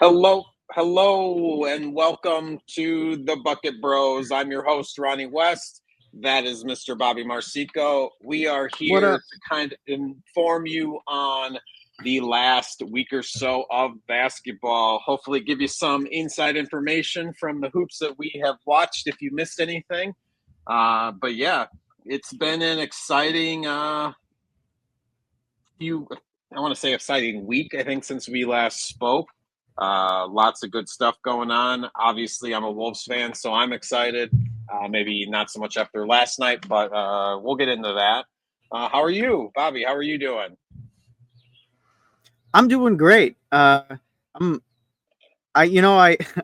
Hello, and welcome to the Bucket Bros. I'm your host, Ronnie West. That is Mr. Bobby Marcico. We are What here up? to kind of inform you on the last week or so of basketball. Hopefully, give you some inside information from the hoops that we have watched if you missed anything. But yeah, it's been an exciting few, I want to say exciting week, I think, since we last spoke. Lots of good stuff going on. Obviously, I'm a Wolves fan, so I'm excited. Maybe not so much after last night, but we'll get into that. How are you, Bobby? How are you doing? I'm doing great. I'm I'm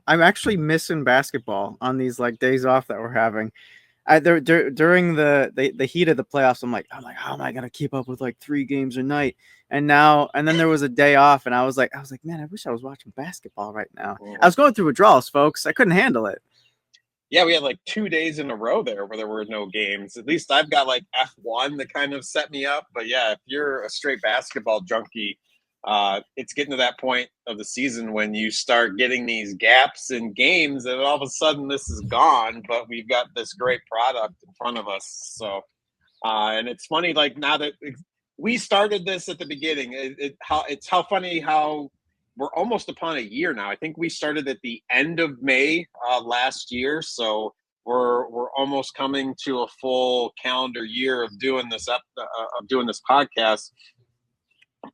actually missing basketball on these like days off that we're having. During the heat of the playoffs, I'm like, how am I gonna keep up with like 3 games a night? And then there was a day off, and I was like, man, I wish I was watching basketball right now. I Mhm. was going through withdrawals, folks. I couldn't handle it. Yeah, we had like 2 days in a row there where there were no games. At least I've got like F1 that kind of set me up. But yeah, if you're a straight basketball junkie, it's getting to that point of the season when you start getting these gaps in games, and all of a sudden this is gone. But we've got this great product in front of us. So, and it's funny, like now that we started this at the beginning, it's how funny how we're almost upon a year now. I think we started at the end of May last year, so we're almost coming to a full calendar year of doing this podcast.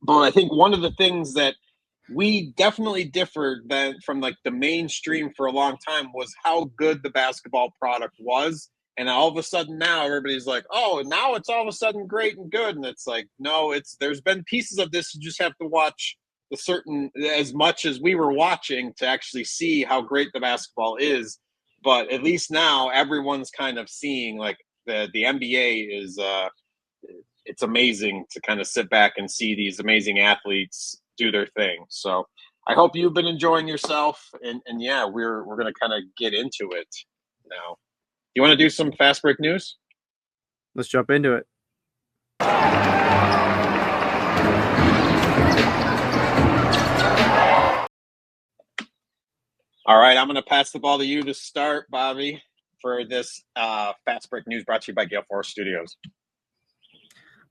But I think one of the things that we definitely differed than from like the mainstream for a long time was how good the basketball product was. And all of a sudden now everybody's like, oh, now it's all of a sudden great and good. And it's like, no, there's been pieces of this. You just have to watch the certain as much as we were watching to actually see how great the basketball is. But at least now everyone's kind of seeing like the NBA is it's amazing to kind of sit back and see these amazing athletes do their thing. So I hope you've been enjoying yourself, and yeah, we're gonna kind of get into it now. You want to do some fast break news? Let's jump into it. All right, I'm gonna pass the ball to you to start, Bobby, for this fast break news brought to you by Gale Forest Studios.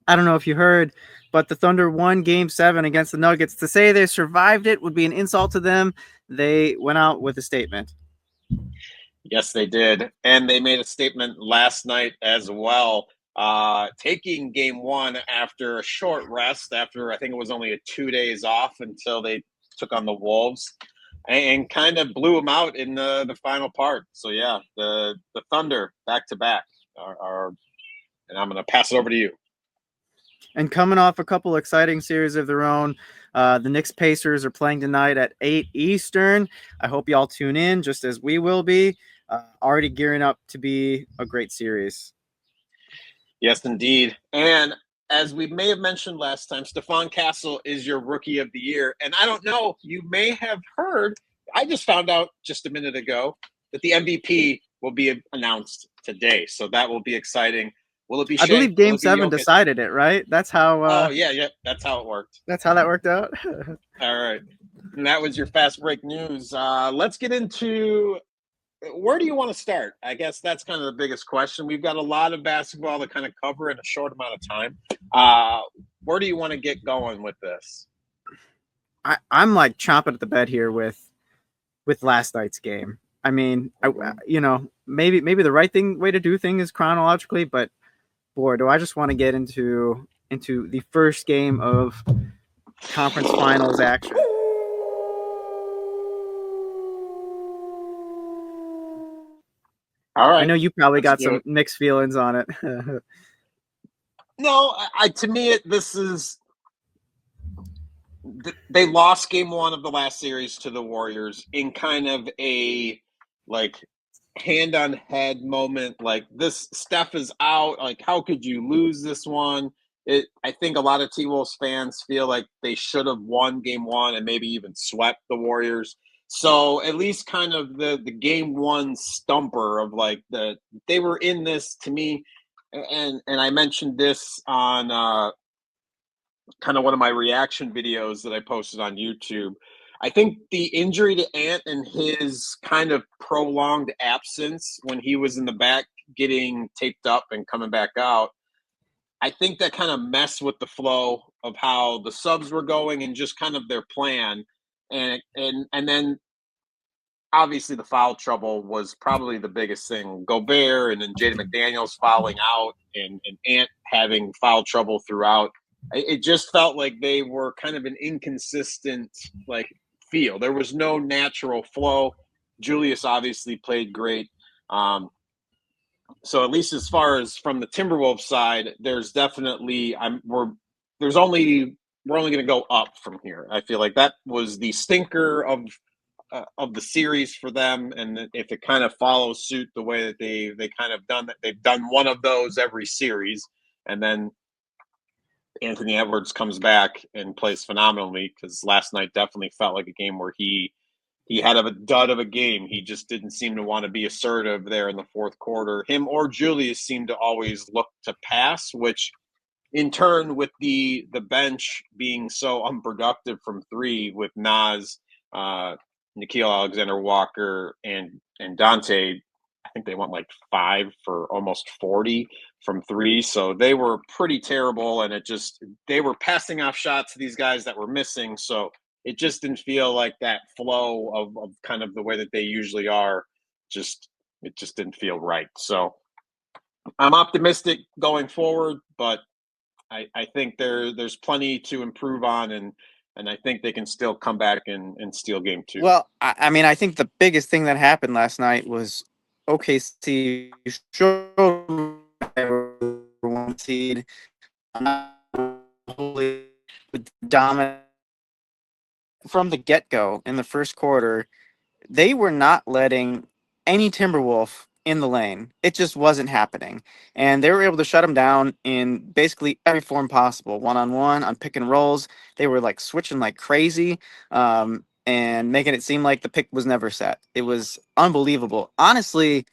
I don't know if you heard, but the Thunder won Game 7 against the Nuggets. To say they survived it would be an insult to them. They went out with a statement. Yes, they did. And they made a statement last night as well, taking game one after a short rest, after I think it was only 2 days off until they took on the Wolves, and kind of blew them out in the final part. So, yeah, the Thunder back to back are, and I'm going to pass it over to you. And coming off a couple exciting series of their own, the Knicks Pacers are playing tonight at 8 Eastern. I hope y'all tune in just as we will be. Already gearing up to be a great series. Yes, indeed. And as we may have mentioned last time, Stephon Castle is your rookie of the year. And I don't know, you may have heard, I just found out just a minute ago that the MVP will be announced today. So that will be exciting. Will it be I Shea? believe Will Game it be 7 Jokic? decided it, right? That's how. Oh, yeah. That's how it worked. That's how that worked out. All right. And that was your fast break news. Let's get into where do you want to start? I guess that's kind of the biggest question. We've got a lot of basketball to kind of cover in a short amount of time. Where do you want to get going with this? I'm like chomping at the bed here with last night's game. I mean, maybe the right way to do things is chronologically, but boy, do I just want to get into the first game of conference finals action. All I right, know you probably let's got do some it. mixed feelings on it. No, to me, this is they lost game one of the last series to the Warriors in kind of a like hand on head moment. Like this, Steph is out. Like, how could you lose this one? I think a lot of T Wolves fans feel like they should have won game one and maybe even swept the Warriors. So at least kind of the game one stumper of like they were in this to me, and I mentioned this on kind of one of my reaction videos that I posted on YouTube. I think the injury to Ant and his kind of prolonged absence when he was in the back getting taped up and coming back out, I think that kind of messed with the flow of how the subs were going and just kind of their plan. And then obviously the foul trouble was probably the biggest thing. Gobert and then Jaden McDaniels fouling out and Ant having foul trouble throughout. It just felt like they were kind of an inconsistent like feel. There was no natural flow. Julius obviously played great. So at least as far as from the Timberwolves side, there's definitely we're only going to go up from here. I feel like that was the stinker of the series for them, and if it kind of follows suit the way that they kind of done that, they've done one of those every series, and then Anthony Edwards comes back and plays phenomenally because last night definitely felt like a game where he had a dud of a game. He just didn't seem to want to be assertive there in the fourth quarter. Him or Julius seemed to always look to pass, which in turn with the bench being so unproductive from three with Nas, Nickeil Alexander-Walker, and Dante, I think they went like 5 for almost 40 from three. So they were pretty terrible, and they were passing off shots to these guys that were missing. So it just didn't feel like that flow of kind of the way that they usually are. It just didn't feel right. So I'm optimistic going forward, but I think there's plenty to improve on, and I think they can still come back and steal game two. Well, I mean, I think the biggest thing that happened last night was OKC showed they were one seed, with dominant from the get-go in the first quarter. They were not letting any Timberwolf in the lane. It just wasn't happening. And they were able to shut them down in basically every form possible. One-on-one, on pick and rolls. They were like switching like crazy, and making it seem like the pick was never set. It was unbelievable. Honestly,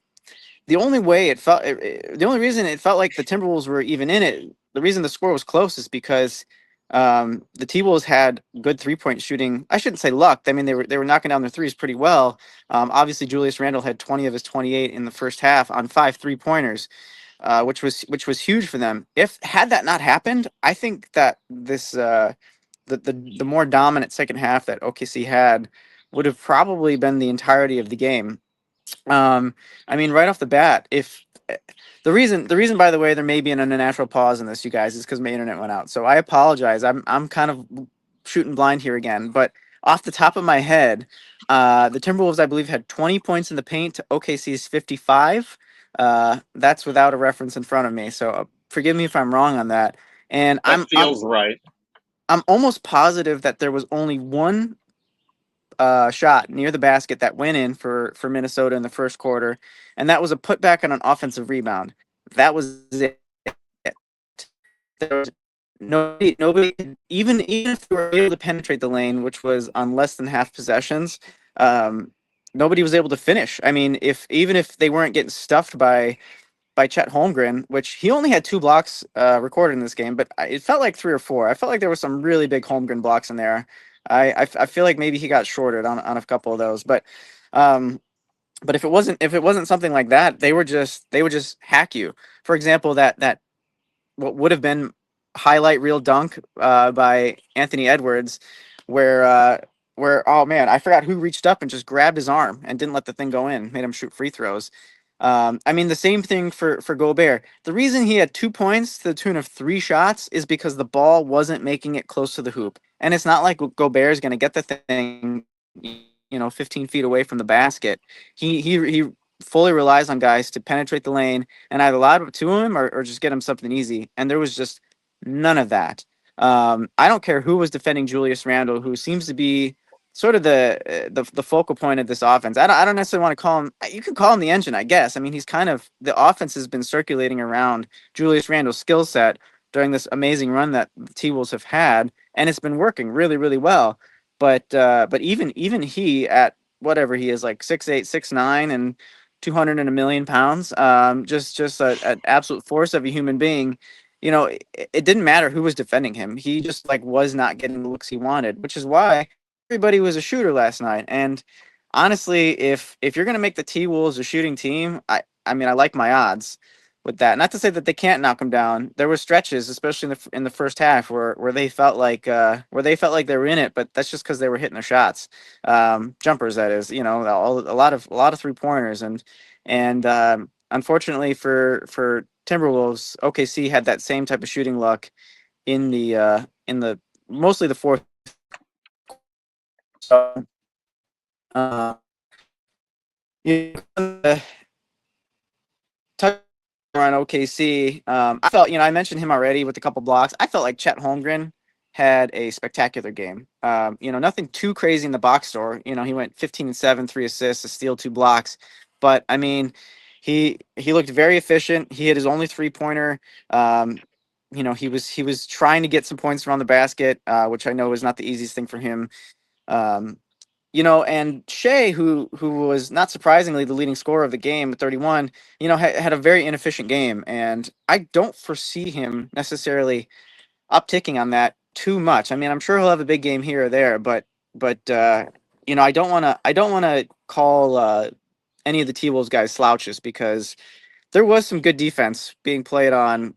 the only way the only reason it felt like the Timberwolves were even in it, the reason the score was close is because the T-Wolves had good 3-point shooting. I shouldn't say luck. I mean, they were knocking down their threes pretty well. Obviously, Julius Randle had 20 of his 28 in the first half on 5 3-pointers, which was huge for them. Had that not happened, I think that the more dominant second half that OKC had would have probably been the entirety of the game. I mean, right off the bat, if the reason, by the way, there may be an unnatural pause in this, you guys, is because my internet went out. So I apologize. I'm kind of shooting blind here again, but off the top of my head, the Timberwolves, I believe, had 20 points in the paint to OKC's 55. That's without a reference in front of me, so forgive me if I'm wrong on that. And That feels right. I'm almost positive that there was only one shot near the basket that went in for Minnesota in the first quarter, and that was a putback on an offensive rebound. That was it. There was nobody, even if they were able to penetrate the lane, which was on less than half possessions, nobody was able to finish. I mean, even if they weren't getting stuffed by Chet Holmgren, which he only had 2 blocks recorded in this game, but it felt like 3 or 4. I felt like there were some really big Holmgren blocks in there. I feel like maybe he got shorted on a couple of those, but if it wasn't something like that, they would just hack you. For example, that what would have been highlight reel dunk by Anthony Edwards, where oh man, I forgot who reached up and just grabbed his arm and didn't let the thing go in, made him shoot free throws. I mean, the same thing for Gobert. The reason he had 2 points to the tune of 3 shots is because the ball wasn't making it close to the hoop. And it's not like Gobert is going to get the thing, 15 feet away from the basket. He fully relies on guys to penetrate the lane and either lob it to him or just get him something easy. And there was just none of that. I don't care who was defending Julius Randle, who seems to be sort of the focal point of this offense. I don't necessarily want to call him. You can call him the engine, I guess. I mean, he's kind of the offense has been circulating around Julius Randle's skill set during this amazing run that the T-Wolves have had, and it's been working really, really well. But even he at whatever he is, like 6'8", 6'9", and 200 and a million pounds, just an absolute force of a human being. It didn't matter who was defending him. He just was not getting the looks he wanted, which is why everybody was a shooter last night. And honestly, if you're going to make the T-Wolves a shooting team, I mean, I like my odds with that. Not to say that they can't knock them down. There were stretches, especially in the first half, where they felt like they were in it, but that's just because they were hitting their shots, jumpers. That is, a lot of 3-pointers, and unfortunately for Timberwolves, OKC had that same type of shooting luck in the mostly the fourth. So, uh, touch on OKC. I felt, I mentioned him already with a couple blocks. I felt like Chet Holmgren had a spectacular game. Nothing too crazy in the box score. He went 15-7, 3 assists, a steal, 2 blocks. But I mean, he looked very efficient. He hit his only 3-pointer. He was trying to get some points around the basket, which I know is not the easiest thing for him. Um, and Shea, who was not surprisingly the leading scorer of the game at 31, had a very inefficient game, and I don't foresee him necessarily upticking on that too much. I mean, I'm sure he'll have a big game here or there, but I don't want to call any of the T-Wolves guys slouches, because there was some good defense being played on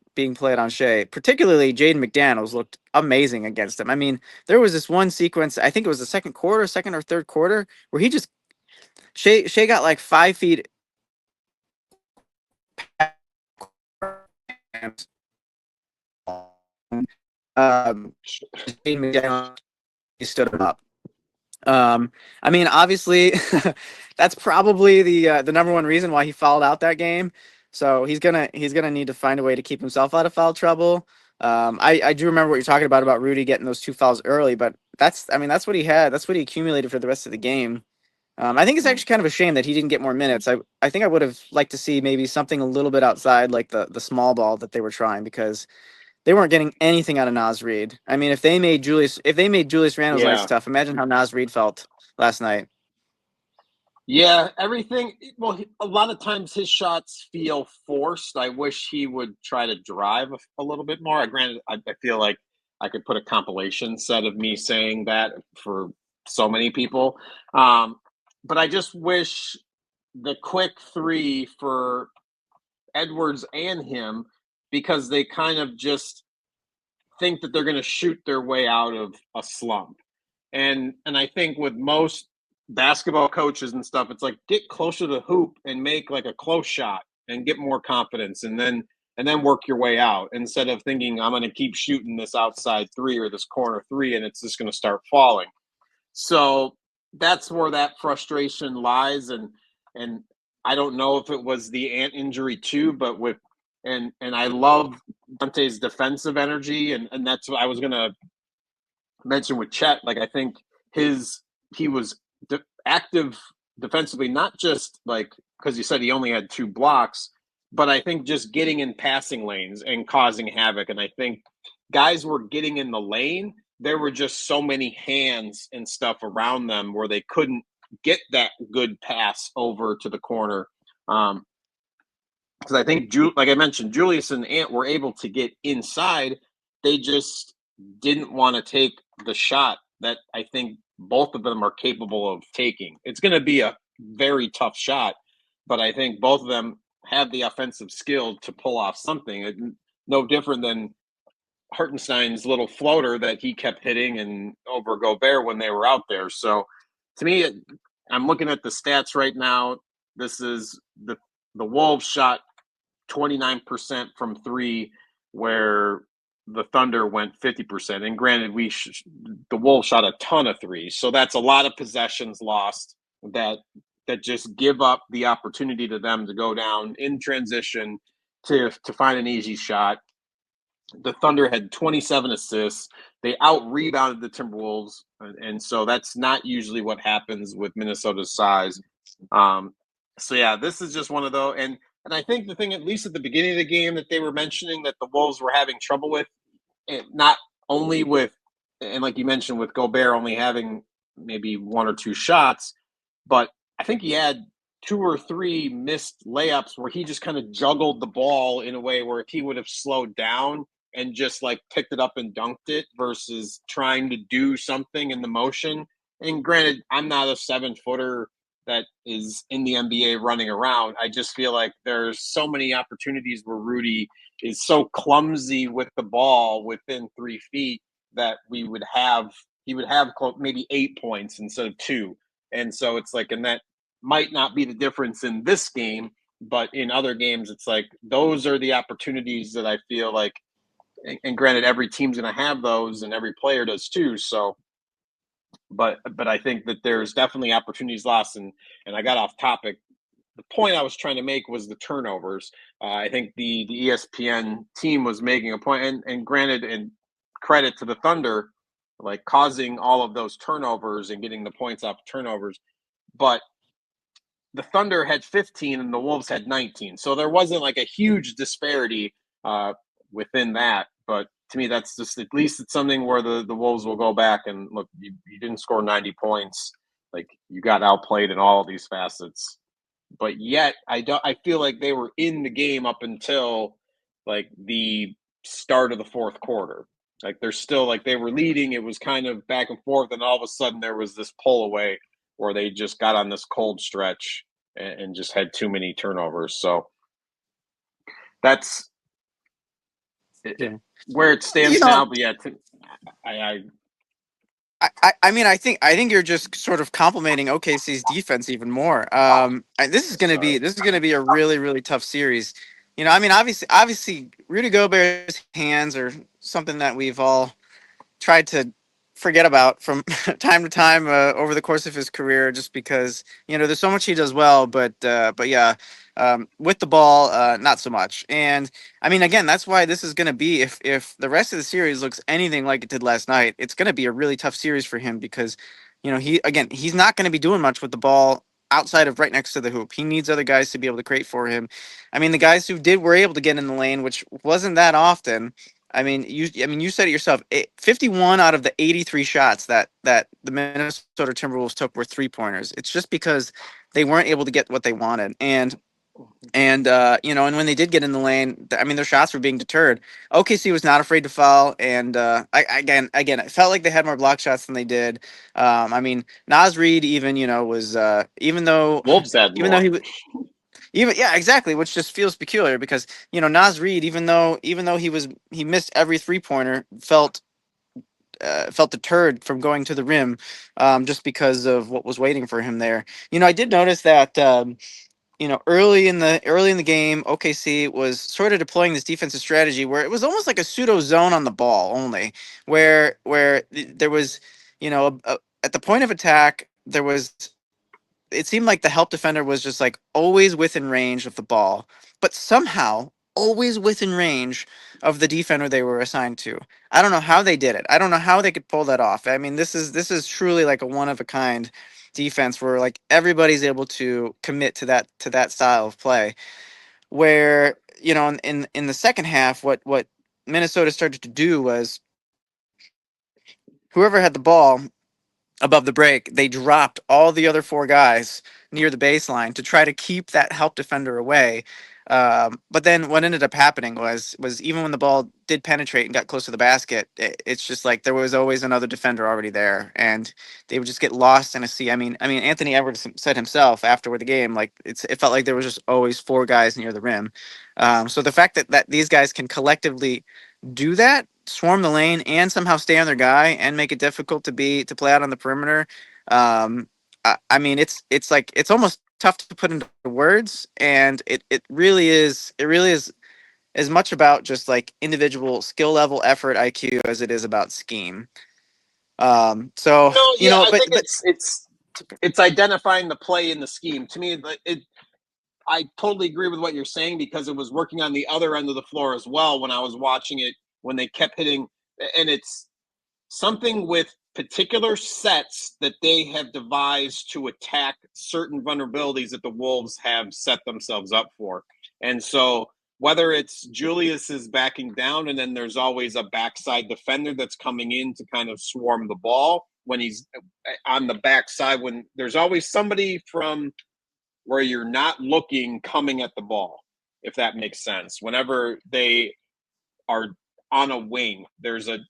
Shea. Particularly Jaden McDaniels looked amazing against him. I mean, there was this one sequence, I think it was the second or third quarter, where he just Shea got like 5 feet. And, Jaden McDaniels stood him up. I mean, obviously, that's probably the number one reason why he fouled out that game. So he's gonna need to find a way to keep himself out of foul trouble. I do remember what you're talking about Rudy getting those 2 fouls early, but that's what he had. That's what he accumulated for the rest of the game. I think it's actually kind of a shame that he didn't get more minutes. I think I would have liked to see maybe something a little bit outside, like the small ball that they were trying, because they weren't getting anything out of Naz Reid. I mean, if they made Julius Randle's life Yeah. tough, imagine how Naz Reid felt last night. Yeah, everything. Well, a lot of times his shots feel forced. I wish he would try to drive a little bit more. Granted, I feel like I could put a compilation set of me saying that for so many people. Um, but I just wish the quick three for Edwards and him, because they kind of just think that they're going to shoot their way out of a slump. And I think with most basketball coaches and stuff, it's like get closer to the hoop and make like a close shot and get more confidence, and then work your way out, instead of thinking I'm going to keep shooting this outside three or this corner three and it's just going to start falling. So that's where that frustration lies, and I don't know if it was the Ant injury too, but with and I love Dante's defensive energy, and that's what I was gonna mention with Chet. Like I think he was active defensively, not just like because you said he only had 2 blocks, but I think just getting in passing lanes and causing havoc. And I think guys were getting in the lane. There were just so many hands and stuff around them where they couldn't get that good pass over to the corner. Because I think, like I mentioned, Julius and Ant were able to get inside. They just didn't want to take the shot that I think both of them are capable of taking. It's going to be a very tough shot, but I think both of them have the offensive skill to pull off something. No different than Hartenstein's little floater that he kept hitting and over Gobert when they were out there. So to me, I'm looking at the stats right now. This is the Wolves shot 29% from three, where the Thunder went 50%. And granted, the Wolves shot a ton of threes, so that's a lot of possessions lost that just give up the opportunity to them to go down in transition to find an easy shot. The Thunder had 27 assists. They out rebounded the Timberwolves, and so that's not usually what happens with Minnesota's size. So yeah, this is just one of those. And I think the thing, at least at the beginning of the game, that they were mentioning that the Wolves were having trouble with, not only with, and like you mentioned, with Gobert only having maybe 1 or 2 shots, but I think he had 2 or 3 missed layups where he just kind of juggled the ball in a way where if he would have slowed down and just like picked it up and dunked it versus trying to do something in the motion, and granted, I'm not a 7-footer that is in the NBA running around. I just feel like there's so many opportunities where Rudy is so clumsy with the ball within 3 feet that he would have maybe 8 points instead of two. And so it's like, and that might not be the difference in this game, but in other games, it's like those are the opportunities that I feel like, and granted, every team's going to have those and every player does too. So, but I think that there's definitely opportunities lost. And I got off topic. The point I was trying to make was the turnovers. I think the ESPN team was making a point, and granted, and credit to the Thunder, like causing all of those turnovers and getting the points off turnovers. But the Thunder had 15 and the Wolves had 19, so there wasn't like a huge disparity uh, within that. But to me, that's just at least it's something where the Wolves will go back and look. You didn't score 90 points, like you got outplayed in all of these facets. But yet, I feel like they were in the game up until like the start of the fourth quarter. Like they're still like they were leading. It was kind of back and forth, and all of a sudden there was this pull away where they just got on this cold stretch and just had too many turnovers. So that's Yeah. where it You stands know, now. But yeah, I I mean, I think you're just sort of complimenting OKC's defense even more. sorry. This is gonna be a really really tough series. You know, I mean, obviously, Rudy Gobert's hands are something that we've all tried to forget about from time to time over the course of his career, just because there's so much he does well, but yeah, with the ball, not so much. And I mean, again, that's why this is going to be if the rest of the series looks anything like it did last night, it's going to be a really tough series for him because he's not going to be doing much with the ball outside of right next to the hoop. He needs other guys to be able to create for him. I mean, the guys who did were able to get in the lane, which wasn't that often. You said it yourself. 51 out of the 83 shots that the Minnesota Timberwolves took were three-pointers. It's just because they weren't able to get what they wanted. And when they did get in the lane, I mean, their shots were being deterred. OKC was not afraid to foul, and again, it felt like they had more block shots than they did. I mean, Naz Reid even was even though Wolves had even though more. he was even yeah, exactly, which just feels peculiar because Naz Reid, even though he missed every three-pointer, felt deterred from going to the rim, just because of what was waiting for him there. I did notice that early in the game, OKC was sort of deploying this defensive strategy where it was almost like a pseudo zone on the ball only, where there was at the point of attack there was it seemed like the help defender was just like always within range of the ball, but somehow always within range of the defender they were assigned to. I don't know how they did it. I don't know how they could pull that off. I mean, this is truly like a one of a kind defense where like everybody's able to commit to that style of play. Where in the second half, what Minnesota started to do was whoever had the ball above the break, they dropped all the other four guys near the baseline to try to keep that help defender away. But then what ended up happening was even when the ball did penetrate and got close to the basket, it's just like there was always another defender already there, and they would just get lost in a sea. I mean, Anthony Edwards said himself after the game, like it felt like there was just always four guys near the rim. So the fact that these guys can collectively do that, swarm the lane, and somehow stay on their guy and make it difficult to play out on the perimeter. I mean, it's like it's almost tough to put into words, and it really is as much about just like individual skill level, effort, IQ as it is about scheme. So No, yeah, I but think it's identifying the play in the scheme. To me, I totally agree with what you're saying because it was working on the other end of the floor as well when I was watching it when they kept hitting, and it's something with particular sets that they have devised to attack certain vulnerabilities that the Wolves have set themselves up for. And so whether it's Julius is backing down and then there's always a backside defender that's coming in to kind of swarm the ball when he's on the backside, when there's always somebody from where you're not looking coming at the ball, if that makes sense. Whenever they are on a wing. There's an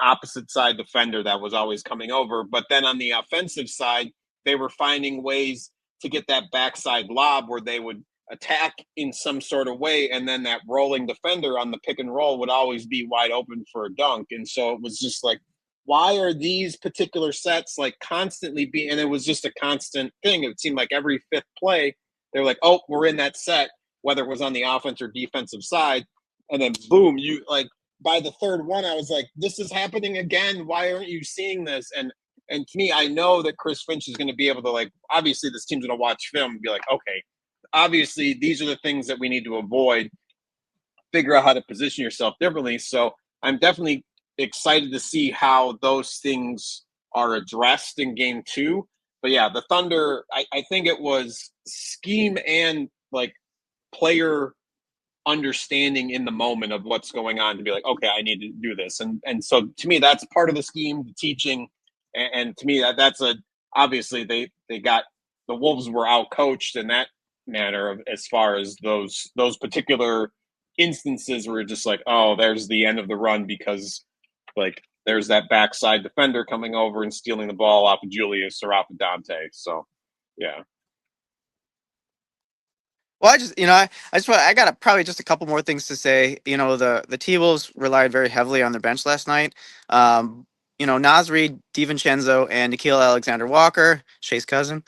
opposite side defender that was always coming over. But then on the offensive side, they were finding ways to get that backside lob where they would attack in some sort of way, and then that rolling defender on the pick and roll would always be wide open for a dunk. And so it was just like, why are these particular sets like constantly being, and it was just a constant thing. It seemed like every fifth play they're like, oh, we're in that set, whether it was on the offense or defensive side. And then boom, you like by the third one, I was like, this is happening again. Why aren't you seeing this? And to me, I know that Chris Finch is going to be able to, like, obviously this team's going to watch film and be like, okay, obviously these are the things that we need to avoid, figure out how to position yourself differently. So I'm definitely excited to see how those things are addressed in game two. But yeah, the Thunder, I think it was scheme and like player understanding in the moment of what's going on to be like, okay, I need to do this. And so to me, that's part of the scheme, the teaching. And to me, that's a, obviously they got, the Wolves were out coached in that manner of, as far as those particular instances where just like, oh, there's the end of the run because like there's that backside defender coming over and stealing the ball off of Julius or off of Dante. So yeah. Well, I got probably just a couple more things to say. The T-Wolves relied very heavily on their bench last night. Naz Reid, DiVincenzo, and Nikhil Alexander-Walker, Shea's cousin.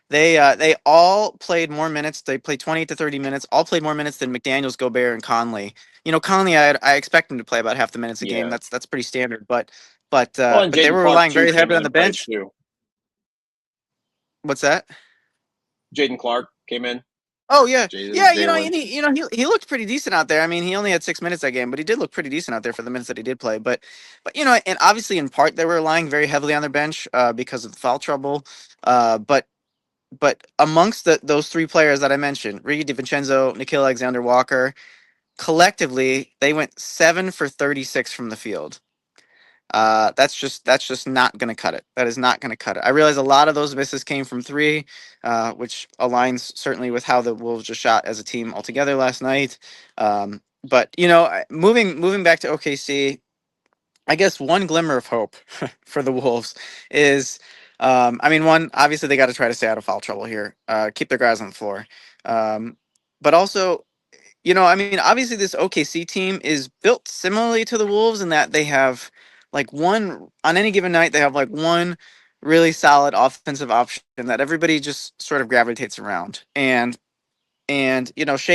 They all played more minutes. They played 20 to 30 minutes. All played more minutes than McDaniels, Gobert, and Conley. Conley, I expect him to play about half the minutes a game. Yeah. That's pretty standard. But Well, and they Jaden were Clark relying too very came heavily in on the and played bench. too. What's that? Jaden Clark came in. Oh yeah, yeah. Jalen. He looked pretty decent out there. I mean, he only had 6 minutes that game, but he did look pretty decent out there for the minutes that he did play. But and obviously in part they were relying very heavily on their bench because of the foul trouble. But amongst those three players that I mentioned, Ricky DiVincenzo, Nikhil Alexander-Walker, collectively they went 7 for 36 from the field. That's just not going to cut it. That is not going to cut it. I realize a lot of those misses came from three, which aligns certainly with how the Wolves just shot as a team altogether last night. But moving back to OKC, I guess one glimmer of hope for the Wolves is, one, obviously they got to try to stay out of foul trouble here, keep their guys on the floor, but also obviously this OKC team is built similarly to the Wolves in that they have like one on any given night, they have like one really solid offensive option that everybody just sort of gravitates around. And Shea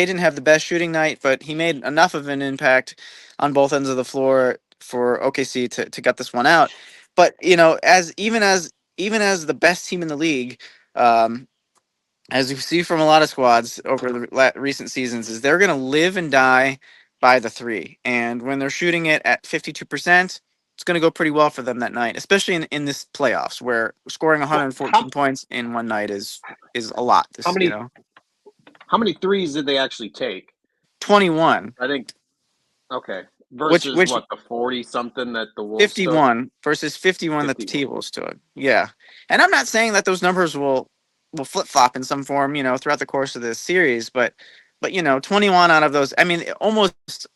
didn't have the best shooting night, but he made enough of an impact on both ends of the floor for OKC to get this one out. But as the best team in the league, as you see from a lot of squads over the recent seasons, is they're going to live and die by the three. And when they're shooting it at 52%, it's going to go pretty well for them that night, especially in this playoffs where scoring Well, 114 points in one night is a lot. how many how many threes did they actually take? 21, I think okay. which Versus which what, the 40 something that the Wolves took? 51 versus 51 that the 51. T-Wolves took. Yeah. And I'm not saying that those numbers will flip-flop in some form, throughout the course of this series, but 21 out of those, I mean, almost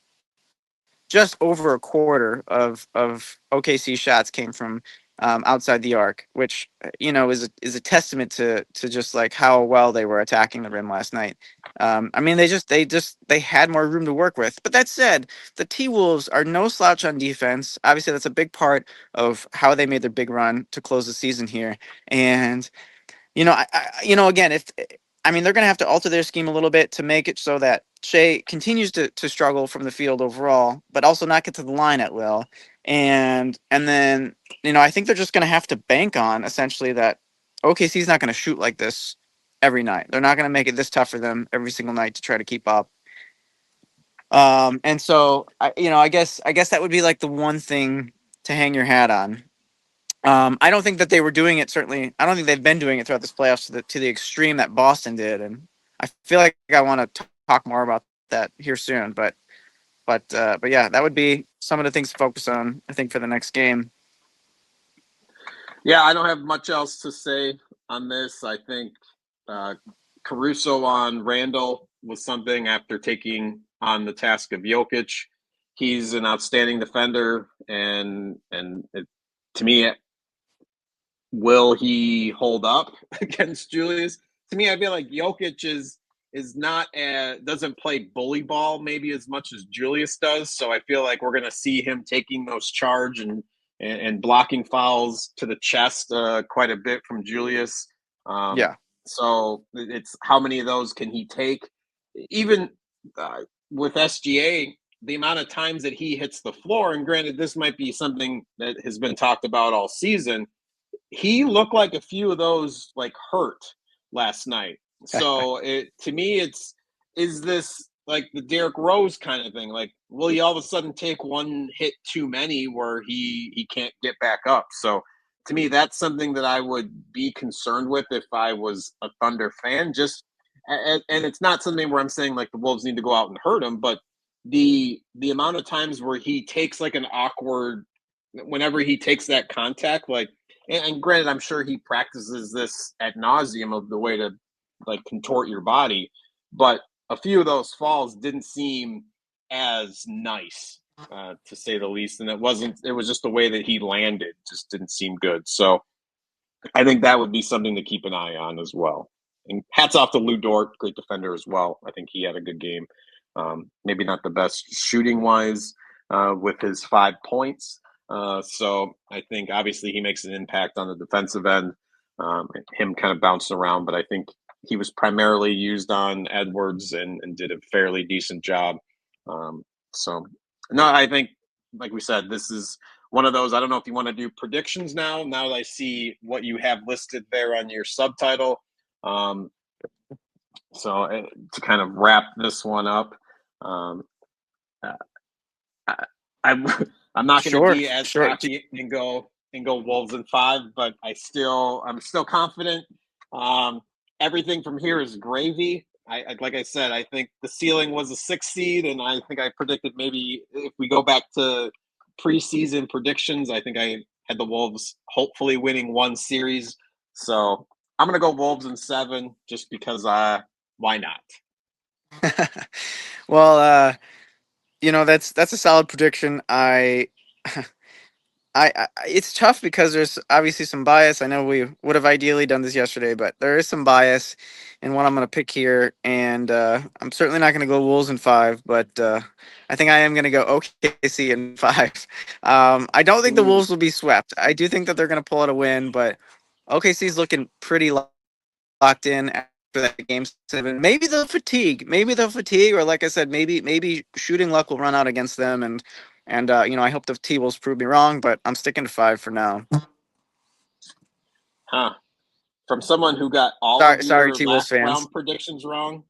just over a quarter of OKC shots came from outside the arc, which is a testament to just like how well they were attacking the rim last night. They had more room to work with. But that said, the T-Wolves are no slouch on defense. Obviously, that's a big part of how they made their big run to close the season here. And again, if they're going to have to alter their scheme a little bit to make it so that Shea continues to struggle from the field overall, but also not get to the line at will. And then, I think they're just going to have to bank on essentially that OKC is not going to shoot like this every night. They're not going to make it this tough for them every single night to try to keep up. And so, I guess that would be like the one thing to hang your hat on. I don't think that they were doing it. Certainly, I don't think they've been doing it throughout this playoffs to the extreme that Boston did. And I feel like I want to talk more about that here soon. But yeah, that would be some of the things to focus on, I think, for the next game. Yeah, I don't have much else to say on this. I think Caruso on Randall was something after taking on the task of Jokic. he's an outstanding defender, to me, will he hold up against Julius? To me, I feel like Jokic is not doesn't play bully ball maybe as much as Julius does. So I feel like we're going to see him taking those charge and blocking fouls to the chest quite a bit from Julius. Um, Yeah. so it's how many of those can he take? Even with SGA, the amount of times that he hits the floor, and granted, this might be something that has been talked about all season, he looked like a few of those like hurt last night. So to me, is this like the Derrick Rose kind of thing? Like, will he all of a sudden take one hit too many where he can't get back up? So to me, that's something that I would be concerned with if I was a Thunder fan. And it's not something where I'm saying like the Wolves need to go out and hurt him, but the amount of times where he takes like an awkward whenever he takes that contact, like and granted, I'm sure he practices this at nauseum of the way to like contort your body, but a few of those falls didn't seem as nice, to say the least. And it was just the way that he landed just didn't seem good. So I think that would be something to keep an eye on as well. And hats off to Lou Dort, great defender as well. I think he had a good game. Maybe not the best shooting wise with his 5 points. So I think obviously he makes an impact on the defensive end, him kind of bouncing around, but I think he was primarily used on Edwards and did a fairly decent job. So, no, I think, like we said, this is one of those. I don't know if you want to do predictions now. Now that I see what you have listed there on your subtitle. Um, to kind of wrap this one up, um, I, I'm I'm not going to Sure. be as Sure. cocky and go Wolves in 5, but I'm still confident. Um, Everything from here is gravy. Like I said, I think the ceiling was a 6 seed, and I think I predicted maybe if we go back to preseason predictions, I think I had the Wolves hopefully winning one series. So I'm gonna go Wolves in 7 just because why not? Well, that's a solid prediction. It's tough because there's obviously some bias. I know we would have ideally done this yesterday, but there is some bias in what I'm going to pick here, and I'm certainly not going to go Wolves in 5, but I think I am going to go OKC in 5. I don't think the Ooh, Wolves will be swept. I do think that they're going to pull out a win, but OKC is looking pretty locked in after that game 7. Maybe they'll fatigue, or like I said, maybe shooting luck will run out against them, and I hope the T Wolves prove me wrong, but I'm sticking to 5 for now. huh. From someone who got all of Sorry, your T Wolves last fans. round predictions wrong,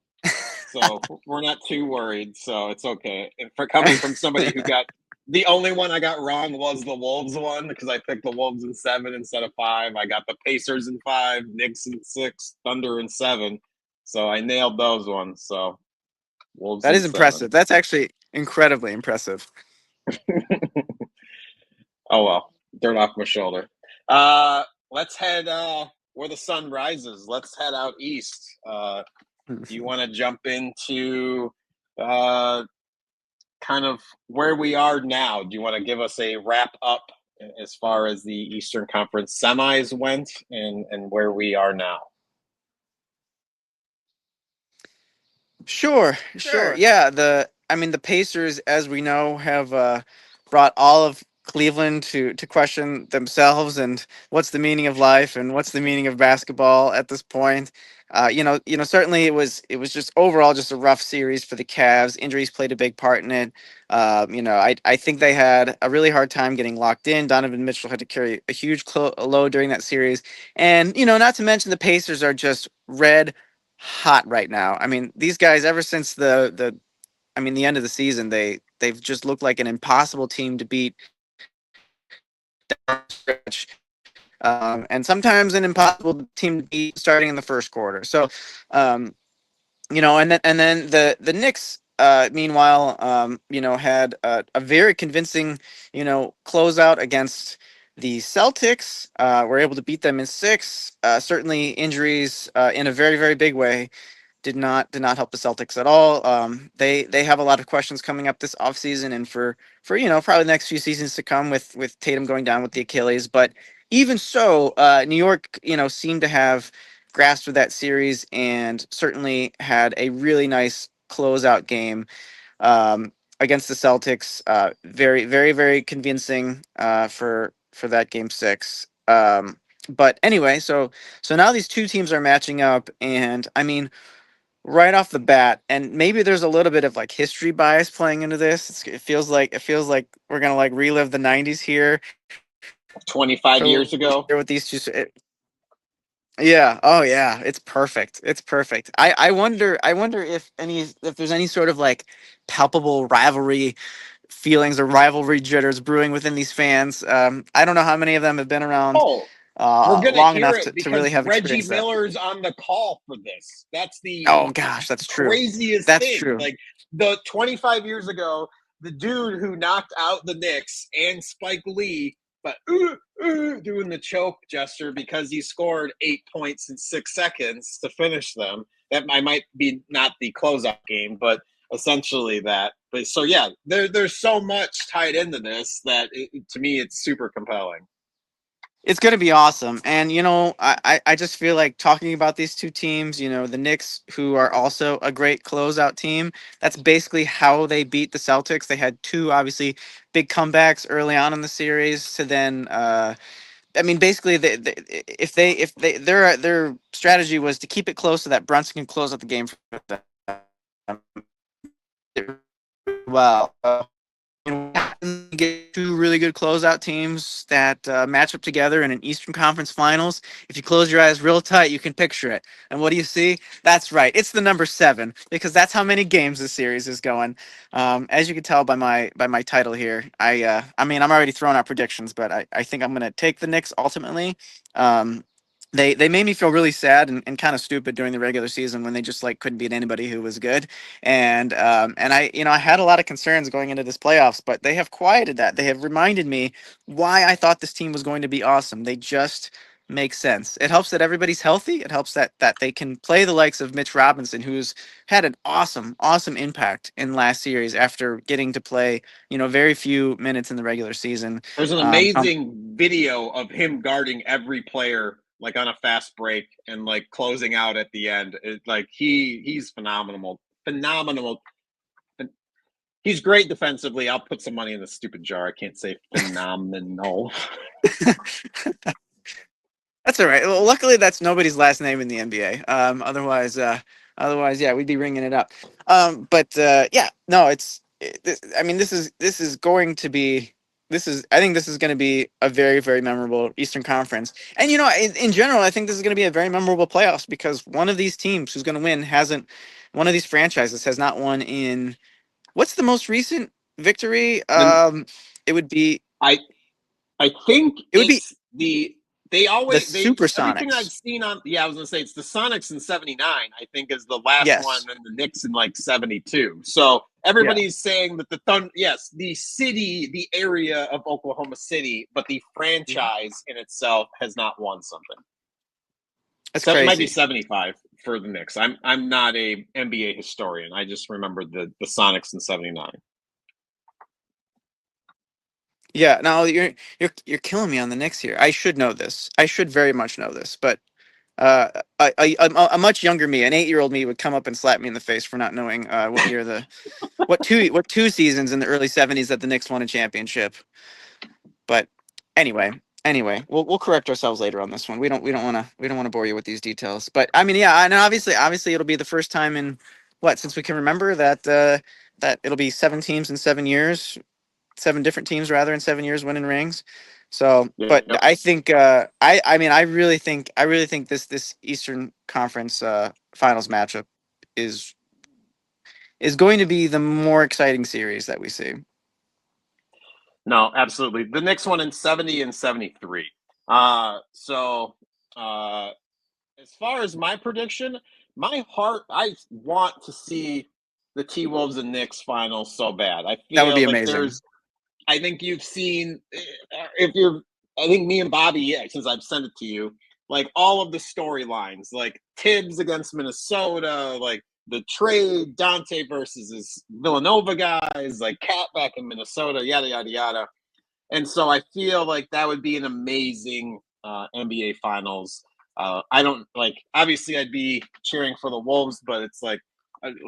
so we're not too worried. So it's okay. And for coming from somebody who got the only one I got wrong was the Wolves one because I picked the Wolves in 7 instead of 5. I got the Pacers in 5, Knicks in 6, Thunder in 7. So I nailed those ones. So Wolves That in is 7. impressive. That's actually incredibly impressive. Oh well, dirt off my shoulder. Let's head where the sun rises. Let's head out east. Do you want to jump into uh, kind of where we are now? Do you want to give us a wrap up as far as the Eastern Conference semis went and where we are now? Sure. Yeah, the Pacers, as we know, have brought all of Cleveland to question themselves and what's the meaning of life and what's the meaning of basketball at this point. Certainly it was just overall just a rough series for the Cavs. Injuries played a big part in it. I think they had a really hard time getting locked in. Donovan Mitchell had to carry a huge load during that series, and not to mention the Pacers are just red hot right now. I mean, these guys ever since the end of the season, they've just looked like an impossible team to beat and sometimes an impossible team to beat starting in the first quarter. So, and then the Knicks. Meanwhile, had a very convincing, closeout against the Celtics. Were able to beat them in 6. Certainly, injuries in a very, very big way did not help the Celtics at all. They have a lot of questions coming up this offseason and for probably the next few seasons to come with Tatum going down with the Achilles. But even so, New York seemed to have grasped that series and certainly had a really nice closeout game against the Celtics. Very, very, very convincing for that game six. But anyway, so now these two teams are matching up, and I mean, right off the bat, and maybe there's a little bit of like history bias playing into this. It feels like we're gonna like relive the '90s here 25 years ago. with these two. Yeah. Oh, yeah. It's perfect. It's perfect. I wonder if there's any sort of like palpable rivalry feelings or rivalry jitters brewing within these fans. I don't know how many of them have been around Oh, we're gonna long hear enough it to really because have Reggie experienced that. Miller's on the call for this. That's the Oh gosh, that's true. craziest That's thing. true. Like the 25 years ago, the dude who knocked out the Knicks and Spike Lee, but doing the choke gesture because he scored 8 points in 6 seconds to finish them. That I might be not the closeout game, but essentially that. But so yeah, there's so much tied into this that to me it's super compelling. It's going to be awesome. And, I just feel like talking about these two teams, the Knicks, who are also a great closeout team, that's basically how they beat the Celtics. They had two, obviously, big comebacks early on in the series to then, I mean, basically, their strategy was to keep it close so that Brunson can close out the game for them. Well, you get two really good closeout teams that match up together in an Eastern Conference Finals. If you close your eyes real tight, you can picture it. And what do you see? That's right. It's the number 7 because that's how many games this series is going. As you can tell by my title here, I mean I'm already throwing out predictions, but I think I'm gonna take the Knicks ultimately. Um, they made me feel really sad and kind of stupid during the regular season when they just like couldn't beat anybody who was good. And I had a lot of concerns going into this playoffs, but they have quieted that. They have reminded me why I thought this team was going to be awesome. They just make sense. It helps that everybody's healthy. It helps that they can play the likes of Mitch Robinson, who's had an awesome impact in last series after getting to play very few minutes in the regular season. There's an Um, amazing video of him guarding every player like on a fast break and like closing out at the end. Like he's phenomenal, phenomenal. He's great defensively. I'll put some money in the stupid jar. I can't say phenomenal. That's all right. Well, luckily that's nobody's last name in the NBA. Otherwise, yeah, we'd be ringing it up. But yeah, no, I mean, this is going to be. I think this is going to be a very, very memorable Eastern Conference. And in general, I think this is going to be a very memorable playoffs because one of these teams who's going to win one of these franchises has not won in. What's the most recent victory? Then It would be. I I think It would be it's they the always they everything I've Supersonics. seen on I was gonna say it's the Sonics in '79. I think is the last one, Yes. and the Knicks in like '72. So Yeah. everybody's saying that the Thunder, yes, the city, the area of Oklahoma City, but the Mhm. franchise in itself has not won something. That's So it might be crazy. 75 for the Knicks. I'm not a NBA historian. I just remember the Sonics in '79. Yeah, no, you're killing me on the Knicks here. I should know this. I should very much know this, but a much younger me, an 8-year-old me, would come up and slap me in the face for not knowing what two seasons in the early '70s that the Knicks won a championship. But anyway, we'll correct ourselves later on this one. We don't want to bore you with these details. But I mean, yeah, and obviously it'll be the first time in what since we can remember that it'll be 7 teams in 7 years, 7 different teams rather in 7 years winning rings. So, but Yep. I think I mean I really think this Eastern Conference Finals matchup is is going to be the more exciting series that we see. No, absolutely. The Knicks won in '70 and '73. So uh, as far as my prediction, my heart, I want to see the T Wolves and Knicks finals so bad. I That would feel be like amazing. I think you've seen, if you're, I think me and Bobby, yeah, since I've sent it to you, like all of the storylines, like Tibbs against Minnesota, like the trade, Dante versus his Villanova guys, like Cat back in Minnesota, yada yada yada. And so I feel like that would be an amazing NBA Finals. I don't like. Obviously, I'd be cheering for the Wolves, but it's like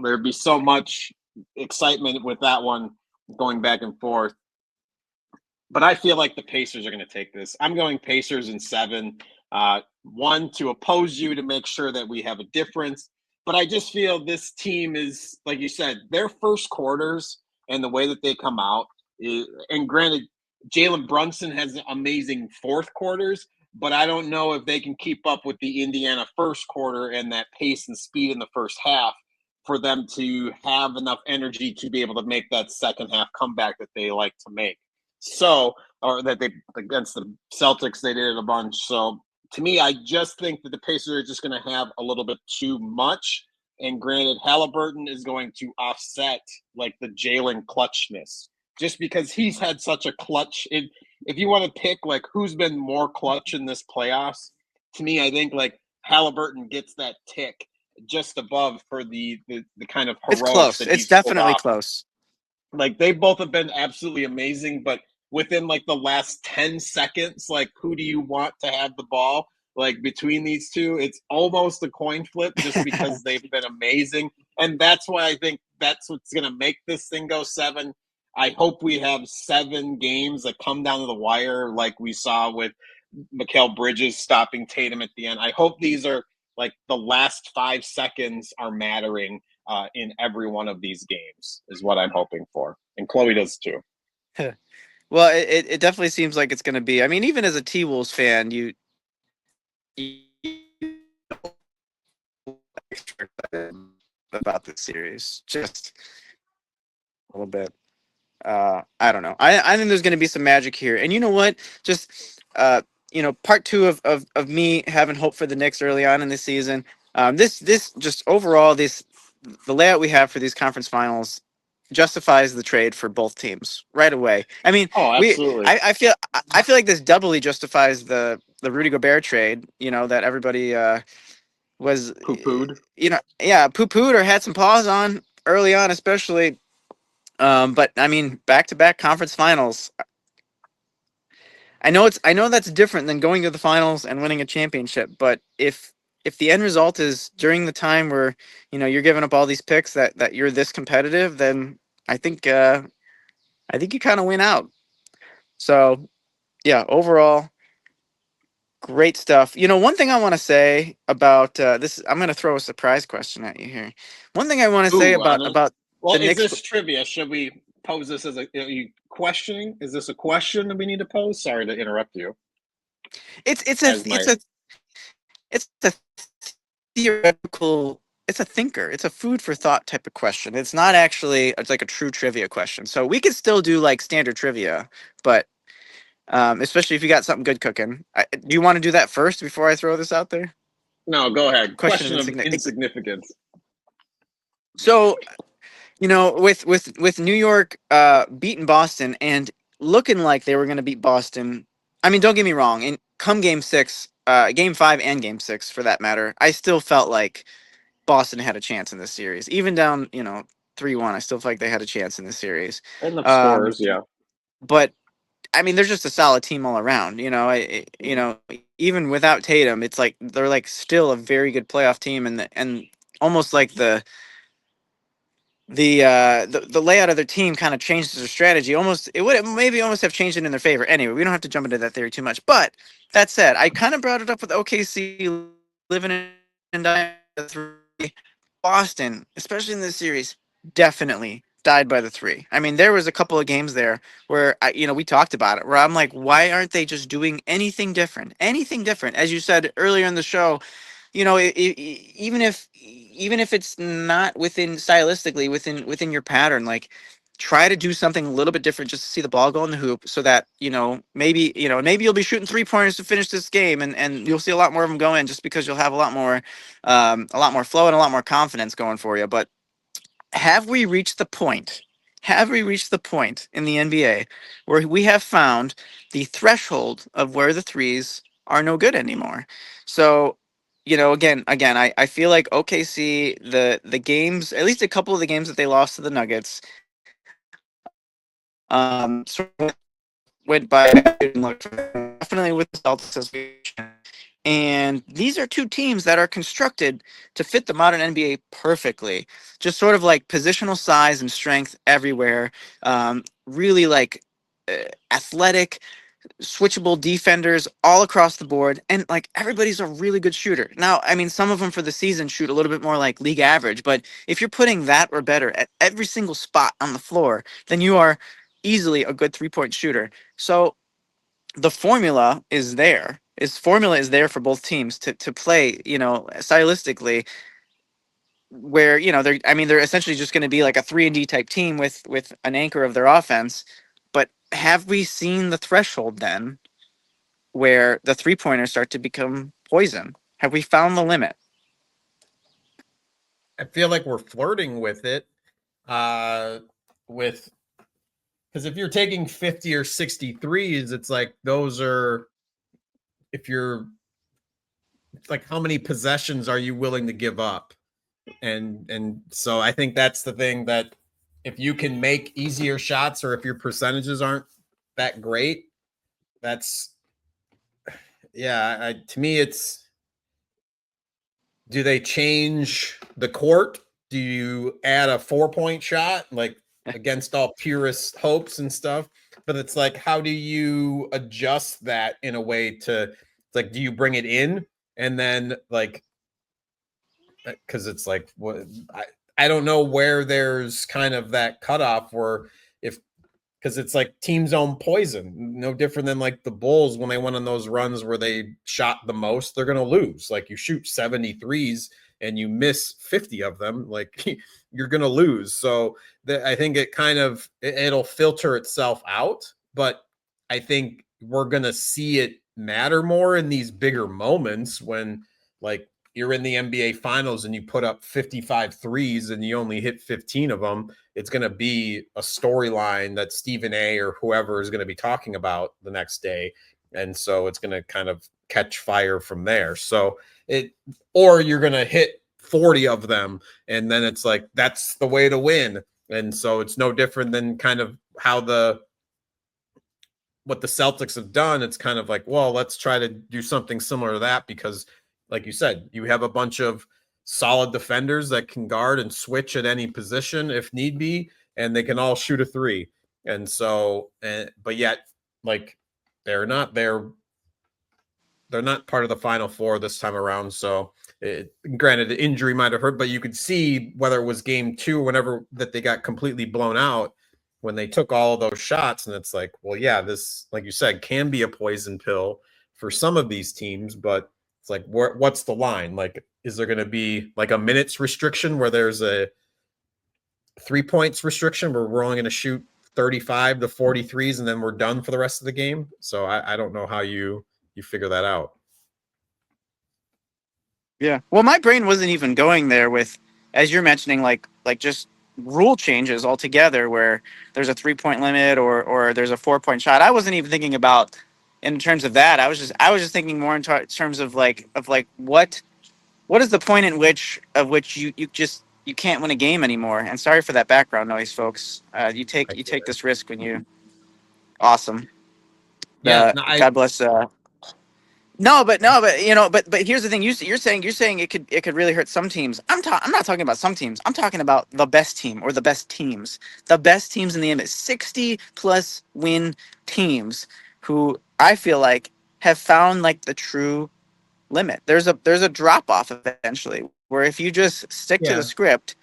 there'd be so much excitement with that one going back and forth. But I feel like the Pacers are going to take this. I'm going Pacers in 7. One, to oppose you to make sure that we have a difference. But I just feel this team is, like you said, their first quarters and the way that they come out. And granted, Jalen Brunson has amazing fourth quarters, but I don't know if they can keep up with the Indiana first quarter and that pace and speed in the first half for them to have enough energy to be able to make that second half comeback that they like to make. So, or that they against the Celtics, they did it a bunch. So, to me, I just think that the Pacers are just going to have a little bit too much. And granted, Halliburton is going to offset like the Jalen clutchness, just because he's had such a clutch. If you want to pick like who's been more clutch in this playoffs, to me, I think like Halliburton gets that tick just above for the kind of It's heroics close. that It's he's pulled definitely off. close. Like they both have been absolutely amazing, but within like the last 10 seconds, like who do you want to have the ball? Like between these two, it's almost a coin flip just because they've been amazing. And that's why I think that's what's going to make this thing go 7. I hope we have 7 games that come down to the wire like we saw with Mikal Bridges stopping Tatum at the end. I hope these are like the last 5 seconds are mattering in every one of these games is what I'm hoping for. And Chloe does too. Well, it definitely seems like it's going to be. I mean, even as a T-Wolves fan, you about this series just a little bit. I don't know. I think there's going to be some magic here, and you know what? Just part 2 of me having hope for the Knicks early on in the season. This just overall the layout we have for these conference finals justifies the trade for both teams right away. I mean, Oh, absolutely. I feel like this doubly justifies the Rudy Gobert trade. That everybody was Poo-pooed. Poo-pooed or had some pause on early on, especially. But I mean, back-to-back conference finals. I know that's different than going to the finals and winning a championship. But if the end result is during the time where you're giving up all these picks that you're this competitive, then I think you kind of win out. So yeah, overall, great stuff. One thing I want to say about this, I'm going to throw a surprise question at you here. One thing I want to say Ooh, about well, the is Knicks. this trivia? Should we pose this as are you questioning? Is this a question that we need to pose? Sorry to interrupt you. It's a As it's my a it's a theoretical. It's a thinker. It's a food for thought type of question. It's not actually it's like a true trivia question. So we could still do like standard trivia, but especially if you got something good cooking. Do you want to do that first before I throw this out there? No, go ahead. Question of Question of insignificance. insignificance. So with New York beating Boston and looking like they were going to beat Boston. I mean, don't get me wrong. In come Game 6, Game 5, and Game 6 for that matter, I still felt like Boston had a chance in this series, even down 3-1. I still feel like they had a chance in this series. Enough Um, scores, yeah. but I mean, they're just a solid team all around. Even without Tatum, it's like they're like still a very good playoff team, and almost like the layout of their team kind of changed their strategy. It would maybe almost have changed it in their favor. Anyway, we don't have to jump into that theory too much. But that said, I kind of brought it up with OKC living and dying by the 3. Boston, especially in this series, definitely died by the 3. I mean, there was a couple of games there where we talked about it, where I'm like, why aren't they just doing anything different? Anything different? As you said earlier in the show, even if it's not within stylistically within your pattern, like try to do something a little bit different just to see the ball go in the hoop, so that maybe you'll be shooting 3-pointers to finish this game, and you'll see a lot more of them go in, just because you'll have a lot more flow and a lot more confidence going for you. But have we reached the point? Have we reached the point in the NBA where we have found the threshold of where the threes are no good anymore. So, again, I feel like OKC, the games, at least a couple of the games that they lost to the Nuggets, sort of went by definitely with the Celtics as we mentioned. And these are two teams that are constructed to fit the modern NBA perfectly. Just sort of like positional size and strength everywhere. Really like athletic, switchable defenders all across the board, and like everybody's a really good shooter. Now, I mean, some of them for the season shoot a little bit more like league average, but if you're putting that or better at every single spot on the floor, then you are easily a good 3-point shooter. So the formula is there. Formula is there for both teams to play, stylistically, where they're essentially just going to be like a 3-and-D type team with an anchor of their offense. But have we seen the threshold then where the 3-pointers start to become poison? Have we found the limit? I feel like we're flirting with it. With Because if you're taking 50 or 63s, it's like those are, if you're, it's like how many possessions are you willing to give up? And so I think that's the thing, that if you can make easier shots, or if your percentages aren't that great, that's, yeah, to me it's, do they change the court? Do you add a 4-point shot, like against all purist hopes and stuff? But it's like, how do you adjust that in a way to, it's like, do you bring it in and then like, because it's like, what, I don't know where there's kind of that cutoff where, if, because it's like team zone poison, no different than like the Bulls when they went on those runs where they shot the most, they're going to lose. Like you shoot 73s and you miss 50 of them, like you're going to lose. So I think it kind of, it'll filter itself out, but I think we're going to see it matter more in these bigger moments when, like, you're in the NBA finals and you put up 55 threes and you only hit 15 of them. It's going to be a storyline that Stephen A or whoever is going to be talking about the next day. And so it's going to kind of catch fire from there. So or you're going to hit 40 of them and then it's like, that's the way to win. And so it's no different than kind of how what the Celtics have done. It's kind of like, well, let's try to do something similar to that, because like you said, you have a bunch of solid defenders that can guard and switch at any position if need be, and they can all shoot a three. And so, but yet, like, they're not part of the Final Four this time around. So, granted, the injury might have hurt, but you could see whether it was game 2 or whenever that they got completely blown out when they took all of those shots. And it's like, well, yeah, this, like you said, can be a poison pill for some of these teams, but it's like, what's the line? Like, is there going to be like a minutes restriction where there's a 3 points restriction where we're only going to shoot 35 to 43s and then we're done for the rest of the game? So I don't know how you figure that out. Yeah. Well, my brain wasn't even going there with, as you're mentioning, like just rule changes altogether where there's a 3-point limit or there's a 4-point shot. I wasn't even thinking about in terms of that. I was just thinking more in terms of like what is the point in which you can't win a game anymore. And sorry for that background noise, folks. You take this risk when you awesome. Yeah, no, God bless. No, but but here's the thing. You're saying it could really hurt some teams. I'm not talking about some teams. I'm talking about the best team or the best teams. The best teams in the NBA, 60+ win teams who I feel like have found like the true limit. There's a drop off eventually where if you just stick to the yeah, script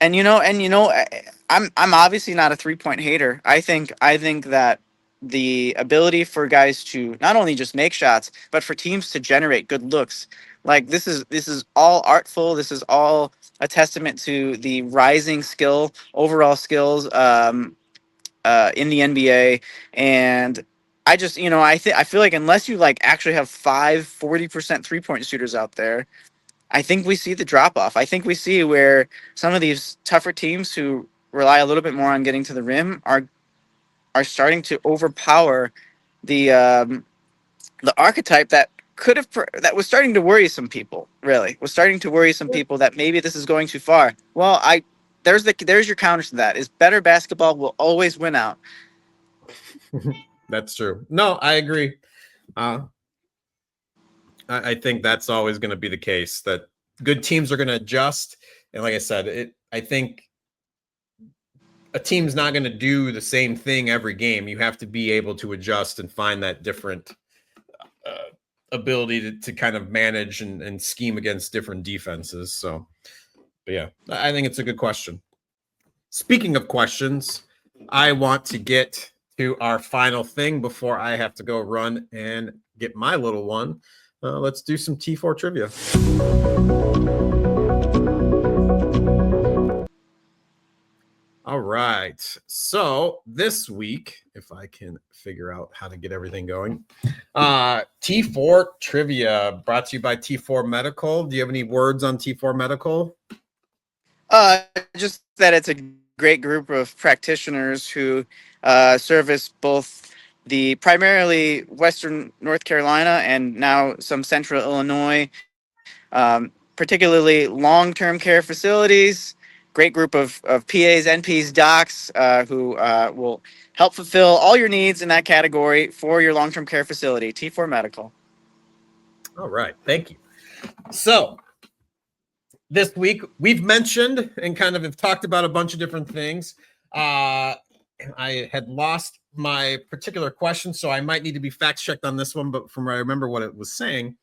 I'm obviously not a 3-point hater. I think that the ability for guys to not only just make shots, but for teams to generate good looks, like this is all artful. This is all a testament to the rising overall skills, in the NBA. And I feel like unless you like actually have 40% 3-point shooters out there, I think we see the drop off. I think we see where some of these tougher teams who rely a little bit more on getting to the rim are starting to overpower the the archetype that that was starting to worry some people. Really, was starting to worry some people that maybe this is going too far. Well, there's your counter to that. Is better basketball will always win out. That's true. No, I agree. I think that's always going to be the case, that good teams are going to adjust. And like I said, I think a team's not going to do the same thing every game. You have to be able to adjust and find that different ability to kind of manage and scheme against different defenses. So, but yeah, I think it's a good question. Speaking of questions, I want to get to our final thing before I have to go run and get my little one. Let's do some T4 trivia. All right. So this week, if I can figure out how to get everything going, T4 trivia brought to you by T4 Medical. Do you have any words on T4 Medical? Just that it's a great group of practitioners who service both the primarily Western North Carolina and now some Central Illinois, particularly long-term care facilities. Great group of PAs, NPs, docs who will help fulfill all your needs in that category for your long-term care facility, T4 Medical. All right. Thank you. So this week we've mentioned and kind of have talked about a bunch of different things. I had lost my particular question, so I might need to be fact checked on this one. But from what I remember, what it was saying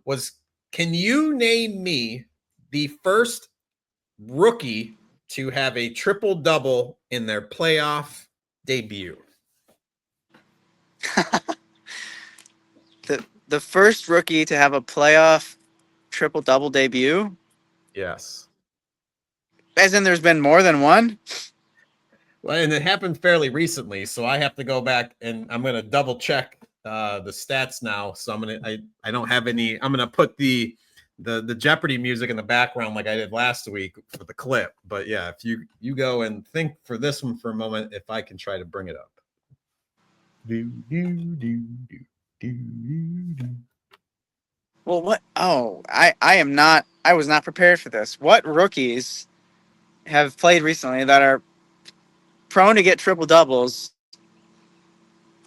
was, can you name me the first rookie to have a triple double in their playoff debut? The first rookie to have a playoff triple double debut? Yes. As in, there's been more than one? Well, and it happened fairly recently, so I have to go back and I'm going to double check the stats now. So I don't have any. I'm going to put the Jeopardy music in the background like I did last week for the clip. But yeah, if you go and think for this one for a moment, if I can try to bring it up. Well, what? Oh, I was not prepared for this. What rookies have played recently that are prone to get triple doubles,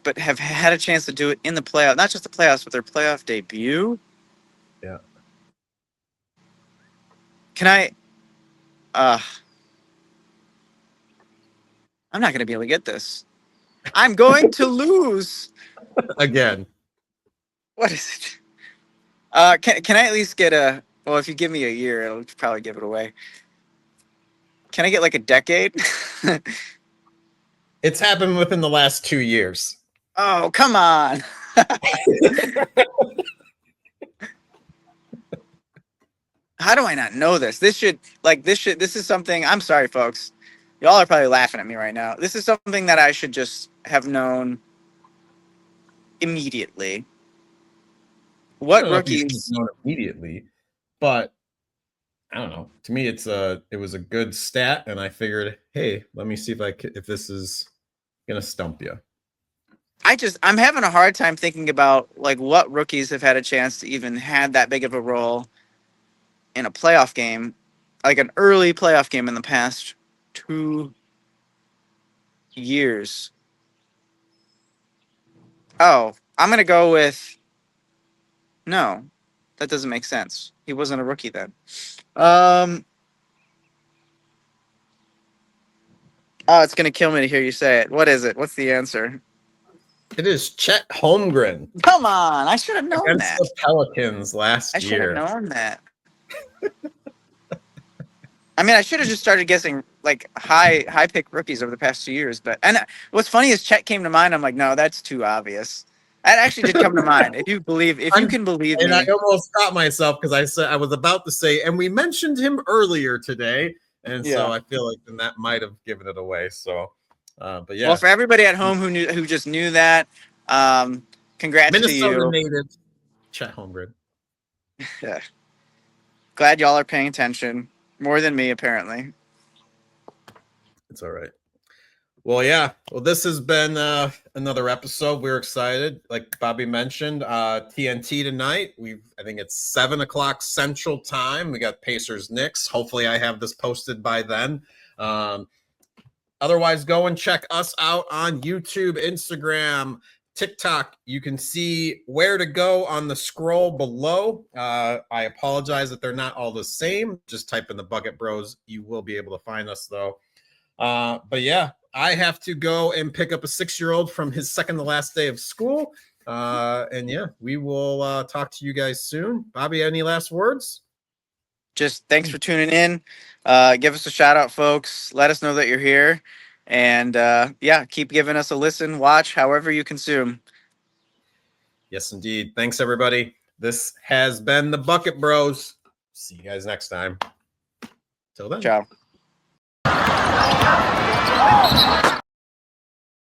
but have had a chance to do it in the playoff? Not just the playoffs, but their playoff debut. Yeah. Can I? I'm not going to be able to get this. I'm going to lose. Again. What is it? Can I at least get a? Well, if you give me a year, I'll probably give it away. Can I get like a decade? It's happened within the last 2 years. Oh, come on. How do I not know this? This is something, I'm sorry, folks. Y'all are probably laughing at me right now. This is something that I should just have known immediately. What rookies? Known immediately, but I don't know. To me, it was a good stat, and I figured, hey, let me see if this is gonna stump you. I'm having a hard time thinking about like what rookies have had a chance to even had that big of a role in a playoff game, like an early playoff game in the past 2 years. Oh, I'm gonna go with no. That doesn't make sense. He wasn't a rookie then. Oh, it's gonna kill me to hear you say it. What is it? What's the answer? It is Chet Holmgren. Come on, I should have known against that. the Pelicans last year. I should have known that. I mean, I should have just started guessing like high pick rookies over the past 2 years. And what's funny is Chet came to mind. I'm like, no, that's too obvious. That actually did come to mind. If you can believe me. And I almost stopped myself because I was about to say, and we mentioned him earlier today, and so I feel like then that might have given it away. So, but yeah. Well, for everybody at home who just knew that, congrats Minnesota to you. native Chet Holmgren. Yeah. Glad y'all are paying attention more than me, apparently. It's all right. Well, yeah. Well, this has been another episode. We're excited. Like Bobby mentioned, TNT tonight. I think it's 7:00 Central Time. We got Pacers Knicks. Hopefully, I have this posted by then. Otherwise, go and check us out on YouTube, Instagram, TikTok. You can see where to go on the scroll below. I apologize that they're not all the same. Just type in the Bucket Bros. You will be able to find us though. But yeah, I have to go and pick up a 6-year-old from his second to last day of school. And yeah, we will talk to you guys soon. Bobby, any last words? Just thanks for tuning in. Give us a shout out, folks. Let us know that you're here. And yeah, keep giving us a listen, watch, however you consume. Yes, indeed. Thanks, everybody. This has been the Bucket Bros. See you guys next time. Till then. Ciao.